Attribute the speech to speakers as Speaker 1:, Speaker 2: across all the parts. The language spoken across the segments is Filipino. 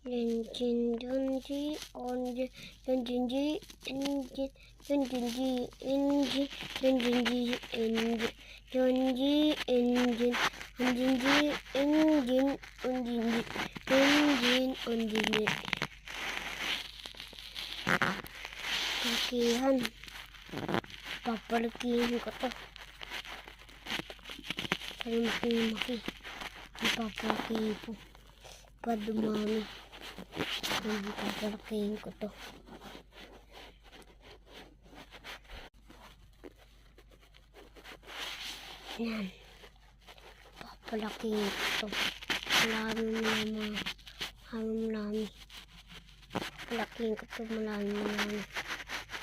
Speaker 1: Engine, Junji, Onji, Junji, Engine, Junji, Engine, Junji, Engine, Junji, Engine, Junji, Engine, Junji, Engine, Junji. Lakihan. Papalakihin ko to. Para maki-maki. Papalakihin po. Padumami. Papalakihin ko to. Yan. Papalakihin ko to. Marami. Papalakihin ko to. Marami.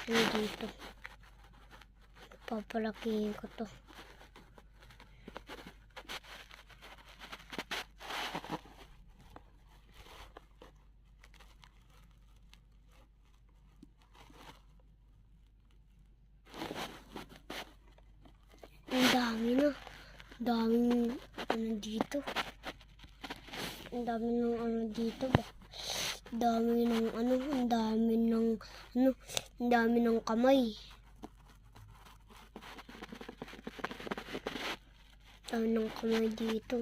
Speaker 1: Ano dito? Papalakihin ko to. Ang dami na. Daming ano dito. Ang dami ng ano dito ba? Ang dami ng kamay. Dami ng kamay dito.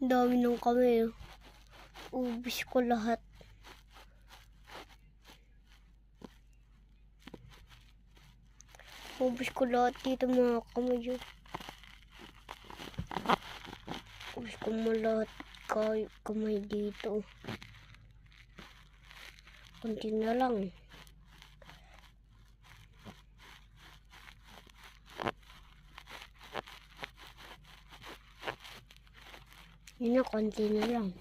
Speaker 1: Ang dami ng kamay. Ubus ko lahat. Ubus ko lahat dito mga kamay yun. Ubus ko mo lahat kamay dito. Kunti na lang. Yun na, konti na lang.